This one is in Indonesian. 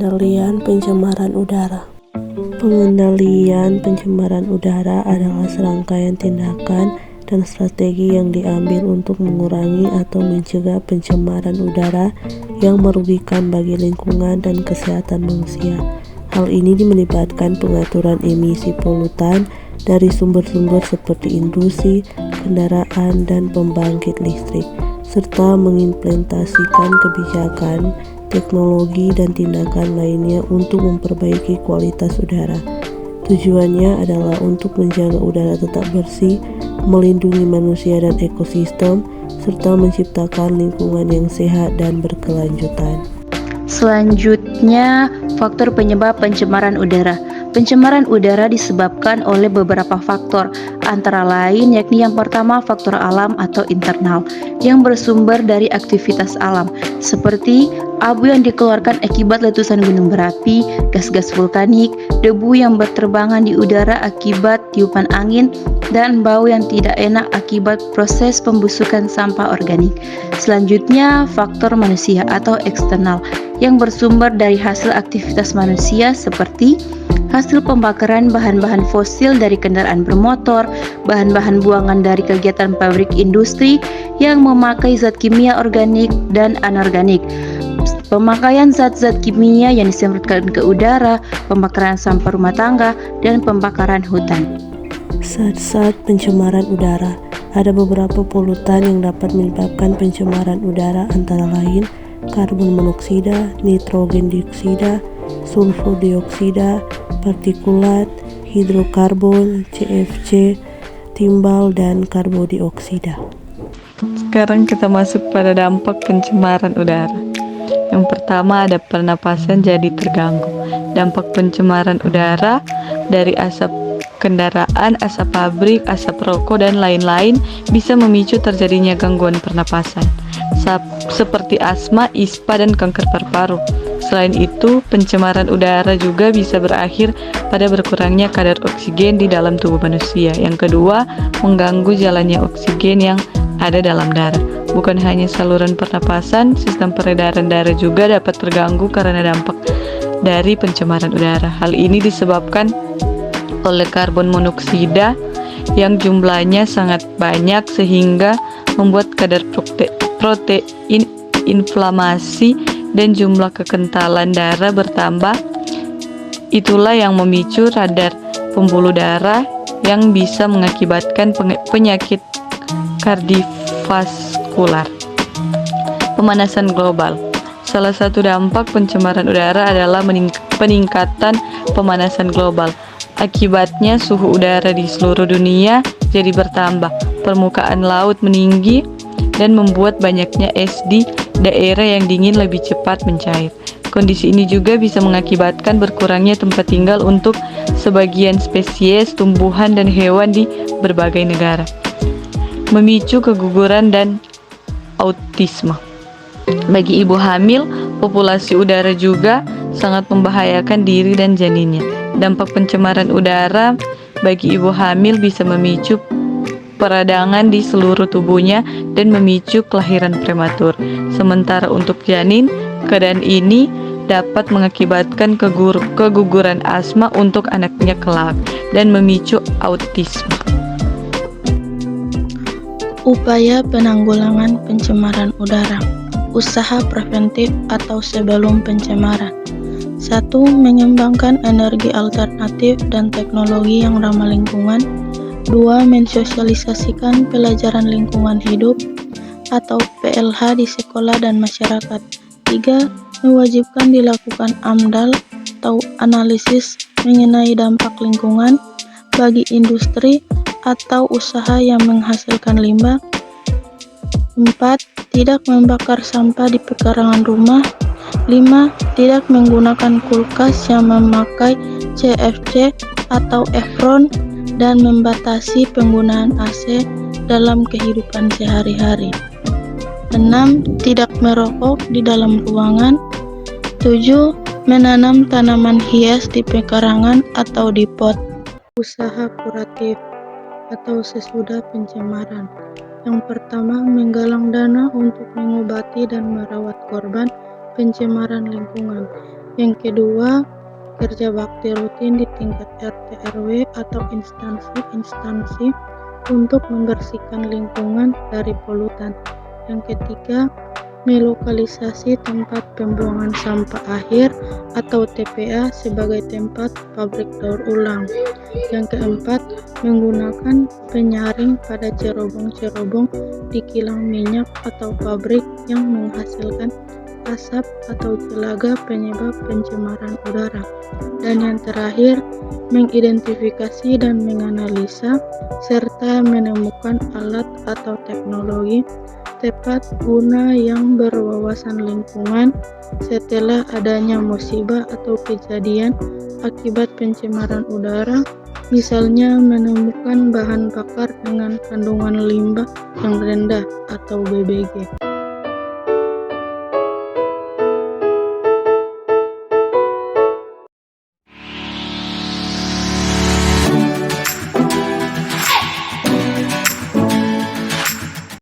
Pengendalian pencemaran udara. Pengendalian pencemaran udara adalah serangkaian tindakan dan strategi yang diambil untuk mengurangi atau mencegah pencemaran udara yang merugikan bagi lingkungan dan kesehatan manusia. Hal ini melibatkan pengaturan emisi polutan dari sumber-sumber seperti industri, kendaraan, dan pembangkit listrik, serta mengimplementasikan kebijakan, teknologi, dan tindakan lainnya untuk memperbaiki kualitas udara. Tujuannya adalah untuk menjaga udara tetap bersih, melindungi manusia dan ekosistem, serta menciptakan lingkungan yang sehat dan berkelanjutan. Selanjutnya, faktor penyebab pencemaran udara. Pencemaran udara disebabkan oleh beberapa faktor, antara lain yakni yang pertama faktor alam atau internal yang bersumber dari aktivitas alam seperti abu yang dikeluarkan akibat letusan gunung berapi, gas-gas vulkanik, debu yang berterbangan di udara akibat tiupan angin, dan bau yang tidak enak akibat proses pembusukan sampah organik. Selanjutnya, faktor manusia atau eksternal yang bersumber dari hasil aktivitas manusia seperti hasil pembakaran bahan-bahan fosil dari kendaraan bermotor, bahan-bahan buangan dari kegiatan pabrik industri yang memakai zat kimia organik dan anorganik, pemakaian zat-zat kimia yang disemprotkan ke udara, pembakaran sampah rumah tangga, dan pembakaran hutan. Zat-zat pencemaran udara. Ada beberapa polutan yang dapat menyebabkan pencemaran udara, antara lain karbon monoksida, nitrogen dioksida, sulfur dioksida, partikulat, hidrokarbon, CFC, timbal, dan karbodioksida. Sekarang kita masuk pada dampak pencemaran udara. Yang pertama ada pernapasan jadi terganggu. Dampak pencemaran udara dari asap kendaraan, asap pabrik, asap rokok, dan lain-lain bisa memicu terjadinya gangguan pernapasan seperti asma, ispa, dan kanker paru-paru. Selain itu, pencemaran udara juga bisa berakhir pada berkurangnya kadar oksigen di dalam tubuh manusia. Yang kedua, mengganggu jalannya oksigen yang ada dalam darah. Bukan hanya saluran pernapasan, sistem peredaran darah juga dapat terganggu karena dampak dari pencemaran udara. Hal ini disebabkan oleh karbon monoksida yang jumlahnya sangat banyak sehingga membuat kadar protein inflamasi dan jumlah kekentalan darah bertambah. Itulah yang memicu radar pembuluh darah yang bisa mengakibatkan penyakit kardiovaskular. Pemanasan global. Salah satu dampak pencemaran udara adalah peningkatan pemanasan global. Akibatnya suhu udara di seluruh dunia jadi bertambah, permukaan laut meninggi, dan membuat banyaknya es di daerah yang dingin lebih cepat mencair. Kondisi ini juga bisa mengakibatkan berkurangnya tempat tinggal untuk sebagian spesies tumbuhan dan hewan di berbagai negara, memicu keguguran dan autisme. Bagi ibu hamil, populasi udara juga sangat membahayakan diri dan janinnya. Dampak pencemaran udara bagi ibu hamil bisa memicu peradangan di seluruh tubuhnya dan memicu kelahiran prematur. Sementara untuk janin, keadaan ini dapat mengakibatkan keguguran asma untuk anaknya kelak dan memicu autisme. Upaya penanggulangan pencemaran udara. Usaha preventif atau sebelum pencemaran. 1. Mengembangkan energi alternatif dan teknologi yang ramah lingkungan. 2. Mensosialisasikan pelajaran lingkungan hidup atau PLH di sekolah dan masyarakat. 3. Mewajibkan dilakukan AMDAL atau analisis mengenai dampak lingkungan bagi industri atau usaha yang menghasilkan limbah. 4. Tidak membakar sampah di pekarangan rumah. 5. Tidak menggunakan kulkas yang memakai CFC atau Efron dan membatasi penggunaan AC dalam kehidupan sehari-hari. 6. Tidak merokok di dalam ruangan. 7. Menanam tanaman hias di pekarangan atau di pot. Usaha kuratif atau sesudah pencemaran. Yang pertama, menggalang dana untuk mengobati dan merawat korban pencemaran lingkungan. Yang kedua, kerja bakti rutin di tingkat RT RW atau instansi-instansi untuk membersihkan lingkungan dari polutan. Yang ketiga, melokalisasi tempat pembuangan sampah akhir atau TPA sebagai tempat pabrik daur ulang. Yang keempat, menggunakan penyaring pada cerobong-cerobong di kilang minyak atau pabrik yang menghasilkan asap atau celaga penyebab pencemaran udara. Dan yang terakhir, mengidentifikasi dan menganalisa serta menemukan alat atau teknologi tepat guna yang berwawasan lingkungan setelah adanya musibah atau kejadian akibat pencemaran udara, misalnya menemukan bahan bakar dengan kandungan limbah yang rendah atau BBG.